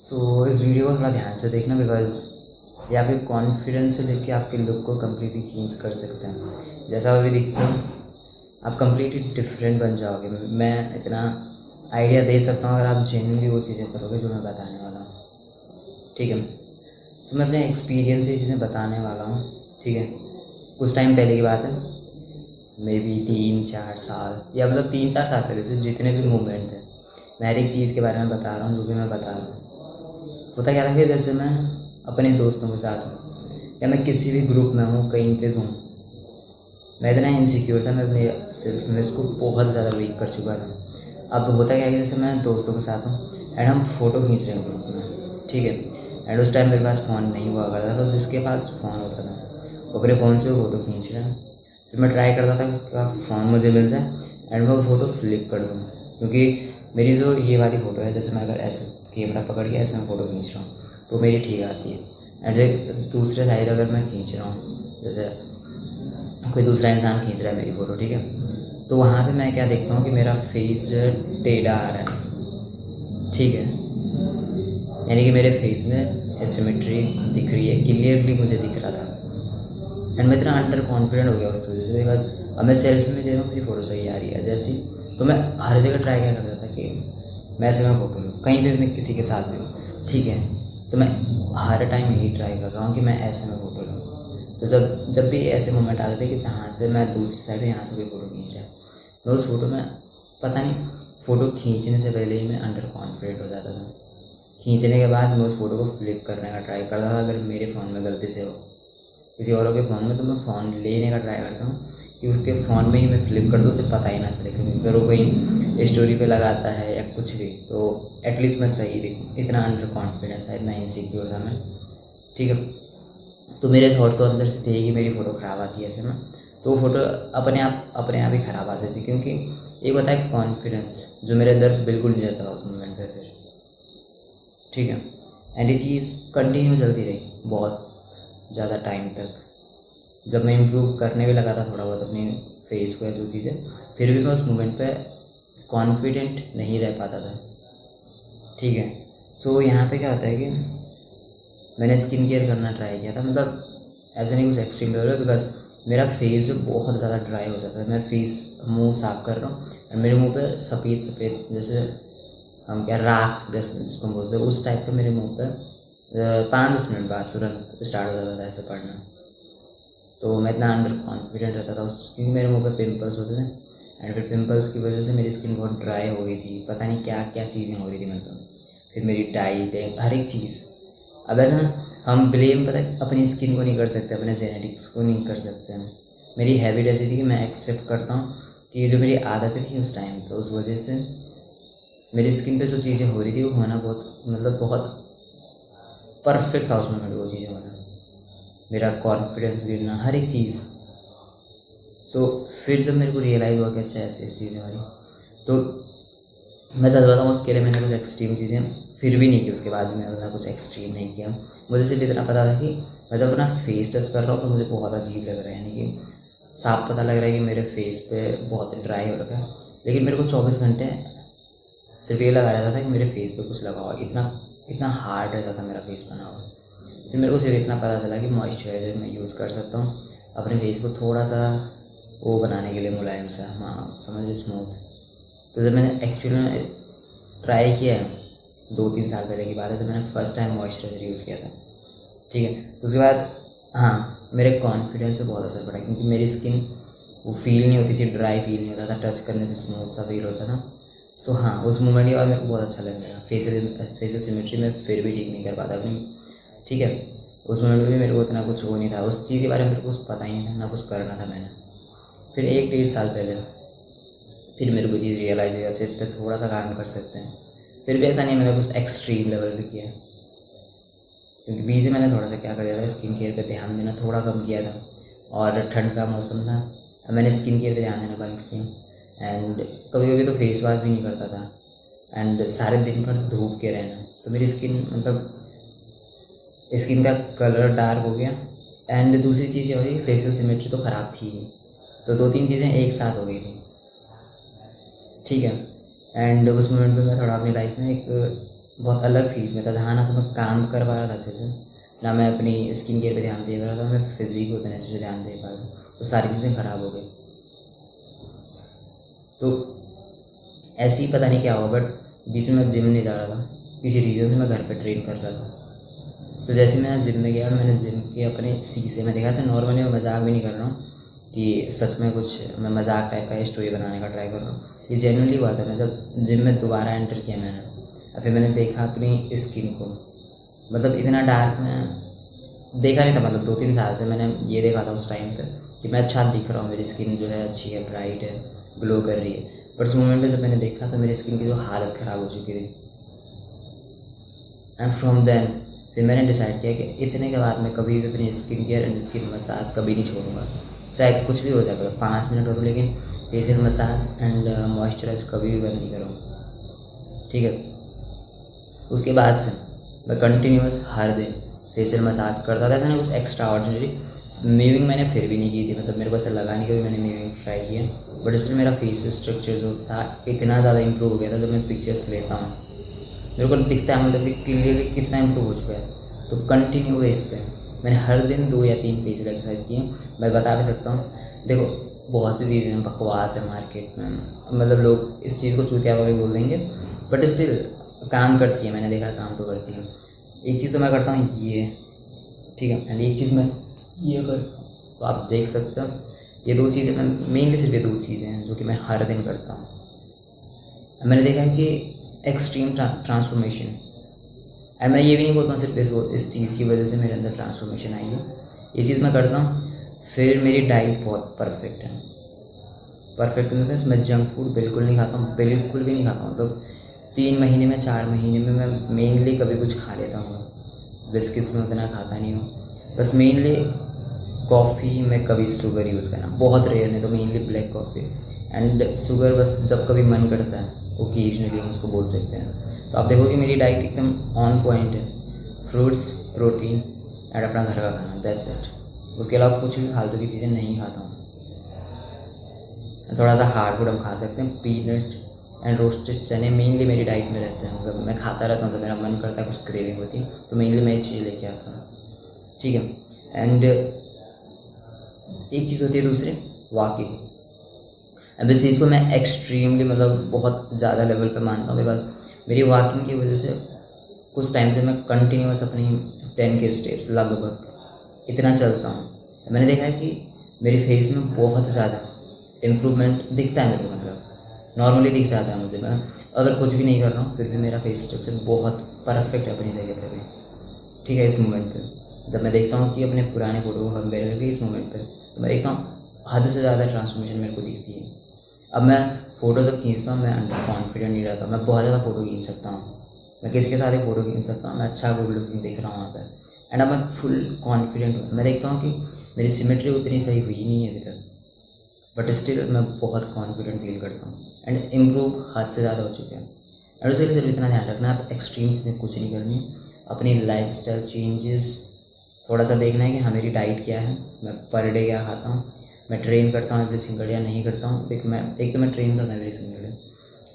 इस वीडियो को थोड़ा ध्यान से देखना बिकॉज ये आपके कॉन्फिडेंस से लेके आपके लुक को कम्प्लीटली चेंज कर सकते हैं। जैसा अभी दिखते हो आप कम्प्लीटली डिफरेंट बन जाओगे। मैं इतना आइडिया दे सकता हूँ अगर आप जेन्युइनली वो चीज़ें करोगे जो मैं बताने वाला हूँ। ठीक है, सो मैं अपने एक्सपीरियंस से चीज़ें बताने वाला हूँ। ठीक है, कुछ टाइम पहले की बात है, मे बी 3-4 साल या मतलब 3-4 साल पहले से जितने भी मूवमेंट थे मैं हर एक चीज़ के बारे में बता रहा हूँ जो भी मैं बता रहा हूँ। होता क्या था कि जैसे मैं अपने दोस्तों के साथ हूँ या मैं किसी भी ग्रुप में हूँ, कहीं पे हूँ, मैं इतना इनसिक्योर था, मैं अपने सेल्फ इमेज को बहुत ज़्यादा वीक कर चुका था। अब होता क्या है कि जैसे मैं दोस्तों के साथ हूँ एंड हम फ़ोटो खींच रहे हैं ग्रुप में, ठीक है, एंड उस टाइम मेरे पास फ़ोन नहीं हुआ करता था, तो जिसके पास फ़ोन होता था वो अपने फ़ोन से वो फ़ोटो खींच रहे हैं। फिर मैं ट्राई करता था कि उसका फ़ोन मुझे मिल जाए एंड मैं वो फ़ोटो फ्लिप कर दूँ, क्योंकि मेरी जो ये वाली फ़ोटो है, जैसे मैं अगर ऐसे कैमरा पकड़ के ऐसे मैं फ़ोटो खींच रहा हूँ तो मेरी ठीक आती है। एंड एक दूसरे साइड अगर मैं खींच रहा हूँ, जैसे कोई दूसरा इंसान खींच रहा है मेरी फ़ोटो, ठीक है, तो वहाँ पे मैं क्या देखता हूँ कि मेरा फेस जो है टेढ़ा आ रहा है। ठीक है, यानी कि मेरे फेस में एसिमेट्री दिख रही है, क्लियरली मुझे दिख रहा था। एंड मैं इतना अंडर कॉन्फिडेंट हो गया उस वजह से, बिकॉज अब मैं सेल्फी में ले रहा हूँ, मेरी फ़ोटो सही आ रही है जैसी, तो मैं हर जगह ट्राई क्या करता था कि मैं ऐसे में फ़ोटो लूँ, कहीं पे मैं किसी के साथ भी हूँ, ठीक है, तो मैं हर टाइम यही ट्राई कर रहा हूँ कि मैं ऐसे में फ़ोटो लूँ। तो जब जब भी ऐसे मोमेंट आते थे कि जहाँ से मैं दूसरी साइड यहाँ से कोई फ़ोटो खींच रहा है, मैं उस फ़ोटो में पता नहीं, फ़ोटो खींचने से पहले ही मैं अंडर कॉन्फिडेंट हो जाता था। खींचने के बाद मैं उस फ़ोटो को फ्लिप करने का ट्राई करता था, अगर मेरे फ़ोन में गलती से हो, किसी और के फ़ोन में, तो मैं फ़ोन लेने का ट्राई करता हूँ कि उसके फ़ोन में ही मैं फ्लिप कर दूँ, उसे पता ही ना चले, क्योंकि अगर वो कहीं स्टोरी पे लगाता है या कुछ भी तो एटलीस्ट मैं सही दिखूँ। इतना अंडर कॉन्फिडेंट था, इतना इनसिक्योर था मैं। ठीक है, तो मेरे थॉट तो अंदर से थे कि मेरी फ़ोटो ख़राब आती है ऐसे में, तो वो फ़ोटो अपने आप ही ख़राब आ जाती, क्योंकि एक होता है कॉन्फिडेंस जो मेरे अंदर बिल्कुल नहीं रहता था उस मोमेंट पे फिर। ठीक है, एंड ये चीज़ कंटिन्यू चलती रही बहुत ज़्यादा टाइम तक। जब मैं इम्प्रूव करने भी लगा था थोड़ा बहुत अपने फेस को या जो चीज़ें, फिर भी मैं उस मोमेंट पे कॉन्फिडेंट नहीं रह पाता था। ठीक है, सो यहाँ पे क्या होता है कि मैंने स्किन केयर करना ट्राई किया था, मतलब ऐसे नहीं कुछ एक्सट्रीम लेवल है, बिकॉज मेरा फेस जो बहुत ज़्यादा ड्राई हो जाता है। मैं फेस मुंह साफ कर रहा हूँ और मेरे मुंह पे सफ़ेद सफ़ेद, जैसे हम क्या राख जैसे जिसको हम बोलते हैं, उस टाइप का मेरे मुंह पे 5-10 मिनट बाद तुरंत स्टार्ट हो जाता था ऐसे पड़ना। तो मैं इतना अंडर कॉन्फिडेंट रहता था उस, क्योंकि मेरे मुंह पे पिंपल्स होते थे एंड फिर पिंपल्स की वजह से मेरी स्किन बहुत ड्राई हो गई थी, पता नहीं क्या क्या चीज़ें हो रही थी मतलब। फिर मेरी डाइट, हर एक चीज़। अब ऐसा ना, हम ब्लेम पता है अपनी स्किन को नहीं कर सकते, अपने जेनेटिक्स को नहीं कर सकते हैं। मेरी हैबिट ऐसी थी कि मैं एक्सेप्ट करता हूँ कि ये जो मेरी आदतें थी उस टाइम पे, उस वजह से मेरी स्किन पे जो चीज़ें हो रही थी वो होना बहुत, मतलब बहुत परफेक्ट था उस मोमेंट वो चीज़ें होना, मेरा कॉन्फिडेंस गिरना, हर एक चीज़। फिर जब मेरे को रियलाइज़ हुआ कि अच्छा ऐसी ऐसी चीज़ें हो रही, तो मैं सच बताऊँ उसके लिए मैंने कुछ एक्सट्रीम चीज़ें फिर भी नहीं की। उसके बाद भी मैंने कुछ एक्सट्रीम नहीं किया। मुझे सिर्फ इतना पता था कि मैं जब अपना फेस टच कर रहा हूँ तो मुझे बहुत अजीब लग रहा है, यानी कि साफ पता लग रहा है कि मेरे फेस पे बहुत ड्राई हो रखा है, लेकिन मेरे को 24 घंटे सिर्फ ये लगा रहता था कि मेरे फेस पे कुछ लगा हुआ, इतना इतना हार्ड रहता था मेरा फेस बना हुआ। फिर मेरे को सिर्फ इतना पता चला कि मॉइस्चराइज़र मैं यूज़ कर सकता हूँ अपने फेस को थोड़ा सा वो बनाने के लिए, मुलायम सा, हाँ समझ, स्मूथ। तो जब मैंने एक्चुअली में ट्राई किया है, 2-3 साल पहले की बात है, जब मैंने फ़र्स्ट टाइम मॉइस्चराइज़र यूज़ किया था, ठीक है, उसके बाद हाँ मेरे कॉन्फिडेंस पे बहुत असर पड़ा, क्योंकि मेरी स्किन वो फील नहीं होती थी, ड्राई फील नहीं होता था, टच करने से स्मूथ सा फील होता था। हाँ, उस मोमेंट के बाद मेरे को बहुत अच्छा लगने लगा। फेशियल सिमेट्री में फिर भी ठीक नहीं कर पाता अपनी, ठीक है, उस मोमेंट में भी मेरे को इतना कुछ वो नहीं था, उस चीज़ के बारे में मेरे को कुछ पता ही नहीं था, ना कुछ करना था मैंने। फिर 1-1.5 साल पहले फिर मेरे को चीज़ रियलाइज़ हुई, अच्छा इस पर थोड़ा सा काम कर सकते हैं। फिर भी ऐसा नहीं मैंने कुछ एक्सट्रीम लेवल पे किया, क्योंकि बीच में मैंने थोड़ा सा क्या कर दिया था, स्किन केयर पे ध्यान देना थोड़ा कम किया था, और ठंड का मौसम था, अब मैंने स्किन केयर पे ध्यान देना बंद किया। एंड कभी कभी तो फेस वॉश भी नहीं करता था, एंड सारे दिन भर धूप के रहना, तो मेरी स्किन मतलब स्किन का कलर डार्क हो गया। एंड दूसरी चीज़ ये हुई, फेशियल सिमेट्री तो ख़राब थी ही, तो 2-3 चीज़ें एक साथ हो गई थी। ठीक है, एंड उस मोमेंट पे मैं थोड़ा अपनी लाइफ में एक बहुत अलग फेज में था, जहाँ ना तो मैं काम कर पा रहा था अच्छे से, ना मैं अपनी स्किन केयर पे ध्यान दे पा रहा था, मैं फिजिक को उतने अच्छे से ध्यान दे पा रहा था, तो सारी चीज़ें ख़राब हो गई। तो ऐसे ही पता नहीं क्या हुआ, बट बीच में मैं जिम नहीं जा रहा था, किसी रीज़न से मैं घर पे ट्रेन कर रहा था। तो जैसे मैं जिम में गया और मैंने जिम के अपने शीशे में देखा, ऐसे नॉर्मली मैं मजाक भी नहीं कर रहा हूँ कि सच में कुछ मैं मजाक टाइप का स्टोरी बनाने का ट्राई कर रहा हूँ, ये जेन्युइनली बात है। मैं जब जिम में दोबारा एंटर किया मैंने, और फिर मैंने देखा अपनी स्किन को, मतलब इतना डार्क मैं देखा नहीं था, मतलब 2-3 साल से मैंने ये देखा था उस टाइम पे कि मैं अच्छा दिख रहा हूँ, मेरी स्किन जो है अच्छी है, ब्राइट है, ग्लो कर रही है। बट उस मोमेंट पे जब मैंने देखा तो मेरी स्किन की जो हालत ख़राब हो चुकी थी। एंड फ्रॉम देन फिर मैंने डिसाइड किया कि इतने के बाद मैं कभी भी अपनी skin care and skin massage कभी नहीं छोड़ूंगा, चाहे कुछ भी हो जाए, मतलब 5 मिनट हो, लेकिन फेशियल मसाज एंड मॉइस्चराइज कभी भी बंद नहीं करूँगा, ठीक है। उसके बाद से मैं कंटिन्यूस हर दिन फेशियल मसाज करता था, ऐसा नहीं कुछ एक्स्ट्रा ऑर्डिनरी। मीविंग मैंने फिर भी नहीं की थी, मतलब मेरे को ऐसा लगा नहीं कभी मैंने मीविंग ट्राई किया, बट इसमें मेरा फेस स्ट्रक्चर जो था इतना ज़्यादा इंप्रूव हो गया था। जब मैं पिक्चर्स लेता हूँ मेरे को दिखता है, मतलब कि क्लियरली कितना इंप्रूव हो चुका है। तो कंटिन्यू बेस पे मैंने हर दिन 2 या 3 फेशियल एक्सरसाइज किए। मैं बता भी सकता हूँ, देखो बहुत सी चीज़ें बकवास है मार्केट में, मतलब लोग इस चीज़ को चूतियापा भी बोल देंगे, बट स्टिल काम करती है, मैंने देखा काम तो करती है। एक चीज़ तो मैं करता हूँ ये, ठीक है, एंड एक चीज़ मैं ये करता हूँ, तो आप देख सकते हो ये 2 चीज़ें मैं मेनली, सिर्फ ये 2 चीज़ें हैं जो कि मैं हर दिन करता हूँ। मैंने देखा है कि एक्सट्रीम ट्रांसफॉर्मेशन, एंड मैं ये भी नहीं बोलता हूँ सिर्फ इस चीज़ की वजह से मेरे अंदर ट्रांसफॉर्मेशन आई है, ये चीज़ मैं करता हूँ। फिर मेरी डाइट बहुत परफेक्ट है, परफेक्ट इन द सेंस मैं जंक फूड बिल्कुल नहीं खाता हूँ, बिल्कुल भी नहीं खाता हूँ। मतलब 3 महीने में 4 महीने में मैं मेनली कभी कुछ खा लेता हूँ, बिस्किट्स में उतना खाता नहीं हूँ, बस मेनली कॉफ़ी में कभी शुगर यूज़ करना बहुत रेयर, नहीं तो mainly black coffee, and sugar बस जब कभी मन करता है ओकेजनली हम उसको बोल सकते हैं। तो आप देखोगे मेरी डाइट एकदम ऑन पॉइंट है, फ्रूट्स, प्रोटीन एंड अपना घर का खाना, दैट्स इट। उसके अलावा कुछ भी फालतू की चीज़ें नहीं खाता हूँ। थोड़ा सा हार्ड फूड हम खा सकते हैं, पीनट एंड रोस्टेड चने मेनली मेरी डाइट में रहते हैं, मतलब मैं खाता रहता हूँ, तो मेरा मन करता है, कुछ क्रेविंग होती है तो मेनली मैं ये चीज़ें लेके आता हूँ, ठीक है। एंड एक चीज़ होती है दूसरी, वॉकिंग। अब इस चीज़ को मैं एक्सट्रीमली, मतलब बहुत ज़्यादा लेवल पे मानता हूँ, बिकॉज मेरी वॉकिंग की वजह से कुछ टाइम से मैं कंटिन्यूस अपनी 10K स्टेप्स लगभग इतना चलता हूँ। मैंने देखा है कि मेरी फेस में बहुत ज़्यादा इम्प्रूवमेंट दिखता है मेरे को, मतलब नॉर्मली दिख जाता है मुझे। मैं अगर कुछ भी नहीं कर रहा हूँ फिर भी मेरा फेस स्ट्रक्चर बहुत परफेक्ट है अपनी जगह पर भी, ठीक है। इस मोमेंट पे जब मैं देखता हूँ कि अपने पुराने फ़ोटो को कंपेयर करके इस मोमेंट पे, तो मैं देखता हूँ हद से ज़्यादा ट्रांसफॉर्मेशन मेरे को दिखती है। अब मैं फ़ोटो जब खींचता हूँ मैं अंडर कॉन्फिडेंट नहीं रहता, मैं बहुत ज़्यादा फ़ोटो खींच सकता हूँ, मैं किसी के साथ ही फ़ोटो खींच सकता हूँ, मैं अच्छा गुड लुकिंग दिख रहा हूँ वहाँ पर, एंड अब मैं फुल कॉन्फिडेंट हूँ। मैं देखता हूँ कि मेरी सिमेट्री उतनी सही हुई नहीं है अभी तक, बट स्टिल मैं बहुत कॉन्फिडेंट फील करता हूँ, एंड इम्प्रूव हद से ज़्यादा हो चुके हैं। और उसके लिए सिर्फ इतना ध्यान रखना है, आप एक्सट्रीम चीज़ें कुछ नहीं करनी है, अपनी लाइफ स्टाइल चेंजेस थोड़ा सा देखना है कि हाँ मेरी डाइट क्या है, मैं पर डे क्या खाता हूँ, मैं ट्रेन करता हूँ एवरी सिंगल डे या नहीं करता हूँ। देख मैं एक तो मैं ट्रेन करता हूँ एवरी सिंगल डे,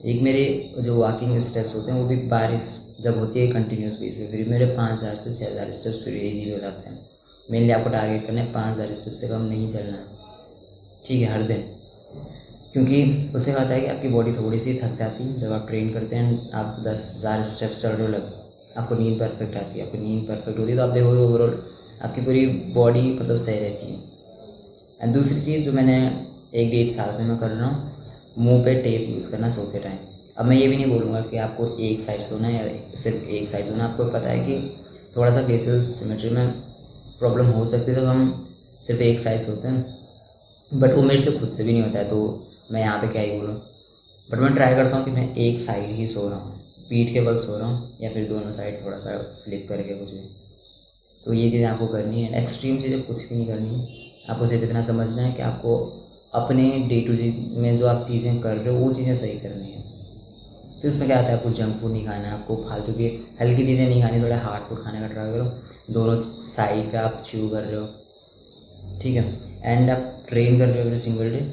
एक मेरे जो वॉकिंग स्टेप्स होते हैं वो भी बारिश जब होती है कंटिन्यूस बेस पे, फिर मेरे 5000 से 6000 स्टेप्स फिर ईजी हो जाते हैं। मेनली आपको टारगेट करना है 5000 स्टेप्स से कम नहीं चलना है, ठीक है, हर दिन, क्योंकि उससे क्या होता है कि आपकी बॉडी थोड़ी सी थक जाती है जब आप ट्रेन करते हैं। आप 10,000 स्टेप्स चल रहे हो, लग आपको नींद परफेक्ट आती है, आपकी नींद परफेक्ट होती है तो आप देखोगे ओवरऑल आपकी पूरी बॉडी मतलब सही रहती है। एंड दूसरी चीज़ जो मैंने 1-1.5 साल से मैं कर रहा हूँ, मुंह पे टेप यूज़ करना सोते टाइम। अब मैं ये भी नहीं बोलूँगा कि आपको एक साइड सोना है या सिर्फ एक साइड सोना, आपको पता है कि थोड़ा सा फेशियल सिमेट्री में प्रॉब्लम हो सकती है जब हम सिर्फ एक साइड सोते हैं, बट वो मेरे से खुद से भी नहीं होता है, तो मैं यहाँ पे क्या ही बोलूँ। बट मैं ट्राई करता हूँ कि मैं एक साइड ही सो रहा हूँ, पीठ के बल सो रहा हूँ, या फिर दोनों साइड थोड़ा सा फ्लिप करके कुछ भी। सो ये चीज़ें आपको करनी है, एक्सट्रीम चीज़ें कुछ भी नहीं करनी है, आपको सिर्फ इतना समझना है कि आपको अपने डे टू डे में जो आप चीज़ें कर रहे हो वो चीज़ें सही करनी है। फिर उसमें क्या आता है, आपको जंक फूड नहीं खाना है, आपको फालतू की हल्की चीज़ें नहीं खानी, थोड़ा हार्ड फूड खाने का ट्राई करो, दोनों साइड पे आप च्यू कर रहे हो, ठीक है। एंड आप ट्रेन कर रहे हो एवरी सिंगल डे,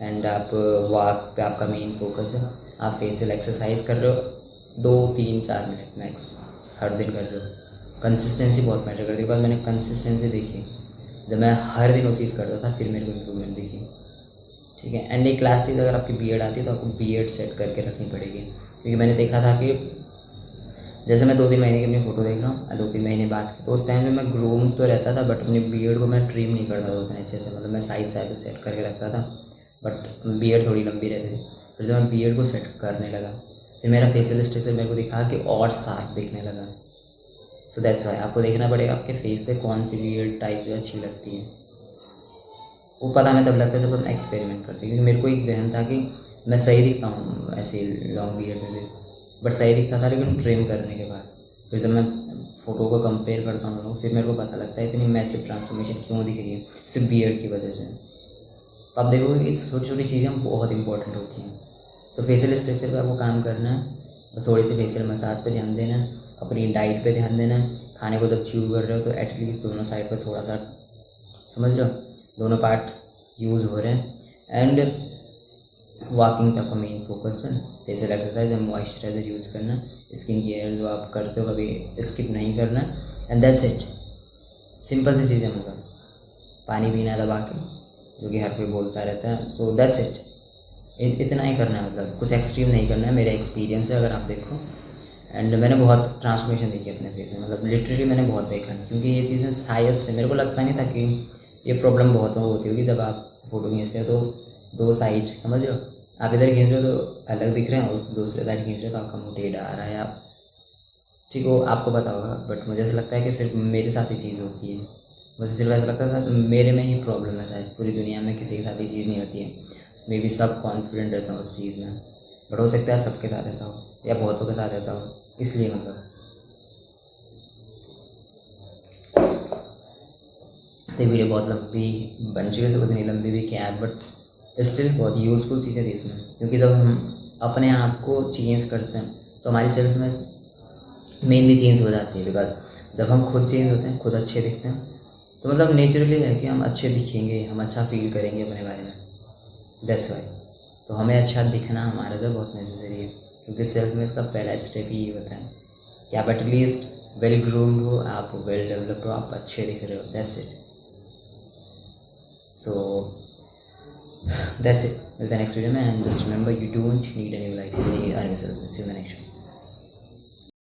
एंड आप वॉक पे आपका मेन फोकस है, आप फेशियल एक्सरसाइज कर रहे हो 2 3 4 मिनट मैक्स हर दिन कर रहे हो। कंसिस्टेंसी बहुत मैटर करती है, बिकॉज मैंने कंसिस्टेंसी देखी। जब मैं हर दिन वो चीज़ करता था फिर मेरे को इम्प्रूवमेंट दिखी। ठीक है। एंड एक लास्ट चीज़, अगर आपकी बीएड आती है तो आपको बीएड सेट करके रखनी पड़ेगी, क्योंकि मैंने देखा था कि जैसे मैं 2 3 महीने की अपनी फ़ोटो देख रहा हूँ, 2 3 महीने बाद तो उस टाइम पे मैं ग्रूम तो रहता था, बट अपनी बीएड को मैं ट्रिम नहीं करता था उतने अच्छे से। मतलब मैं साइड साइड से सेट करके रखता था, बट बीएड थोड़ी लंबी रहती थी। फिर जब मैं बीएड को सेट करने लगा, फिर मेरा फेशियल स्ट्रक्चर मेरे को दिखा कि और शार्प दिखने लगा। सो दैट्स वाई आपको देखना पड़ेगा आपके फेस पे कौन सी बीएड टाइप जो अच्छी लगती है। वो पता हमें तब लगता है जब हम एक्सपेरिमेंट करते हैं, क्योंकि मेरे को एक वहम था कि मैं सही दिखता हूँ ऐसे लॉन्ग बीएड में भी, बट सही दिखता था लेकिन ट्रिम करने के बाद। फिर जब मैं फ़ोटो को कंपेयर करता हूँ फिर मेरे को पता लगता है इतनी मैसिव ट्रांसफॉर्मेशन क्यों दिख रही है, सिर्फ बीएड की वजह से। तो आप देखोगे कि छोटी छोटी चीज़ें बहुत इंपॉर्टेंट होती हैं। सो फेशियल स्ट्रक्चर पे आपको काम करना है, बस थोड़ी सी फेशियल मसाज पे ध्यान देना है, अपनी डाइट पे ध्यान देना है। खाने को जब च्यू कर रहे हो तो एटलीस्ट दोनों साइड पे थोड़ा सा, समझ रहे हो, दोनों पार्ट यूज़ हो रहे हैं। एंड वॉकिंग पे आपका मेन फोकस है, facial exercise and moisturiser use करना, स्किन केयर जो आप करते हो कभी स्किप नहीं करना, एंड दैट्स इट। सिंपल सी चीज़ें, मतलब पानी पीना दबा के, जो कि हर कोई बोलता रहता है। सो दैट्स इट, इतना ही करना है, मतलब कुछ एक्सट्रीम नहीं करना है। मेरा एक्सपीरियंस है अगर आप देखो, एंड मैंने बहुत ट्रांसफॉर्मेशन देखी अपने फेस में, मतलब लिटरली मैंने बहुत देखा है। क्योंकि ये चीज़ें शायद से मेरे को लगता नहीं था कि ये प्रॉब्लम बहुतों को होती होगी। जब आप फ़ोटो खींचते हो तो 2 साइड, समझ रहे हो, आप इधर खींच रहे हो तो अलग दिख रहे हैं, उस दूसरे साइड खींच रहे हो तो आपका मुँह टेढ़ा आ रहा है। आप ठीक हो, आपको पता होगा, बट मुझे ऐसा लगता है कि सिर्फ मेरे साथ ही चीज़ होती है। मुझे सिर्फ ऐसा लगता है सर मेरे में ही प्रॉब्लम है, शायद पूरी दुनिया में किसी के साथ ये चीज़ नहीं होती है। मे बी सब कॉन्फिडेंट रहता हूँ उस चीज़ में, बट हो सकता है सबके साथ ऐसा हो या बहुतों के साथ ऐसा हो, इसलिए मतलब। तो ये वीडियो बहुत लंबी बन चुकी है, उतनी लंबी भी क्या है, बट स्टिल बहुत यूज़फुल चीज़ें थी इसमें। क्योंकि जब हम अपने आप को चेंज करते हैं तो हमारी सेल्फ में मेनली चेंज हो जाती है। बिकॉज जब हम खुद चेंज होते हैं, खुद अच्छे दिखते हैं, तो मतलब नेचुरली है कि हम अच्छे दिखेंगे, हम अच्छा फील करेंगे अपने बारे में। दैट्स वाई तो हमें अच्छा दिखना हमारा जो बहुत नेसेसरी है, क्योंकि सेल्फ में इसका पहला स्टेप ही होता है कि आप एटलीस्ट वेल ग्रूम्ड हो, आप वेल डेवलप्ड हो, आप अच्छे दिख रहे हो। That's it. So that's it, मिलते हैं नेक्स्ट वीडियो में। And just remember, you don't need any life, you need yourself. See you in the next video.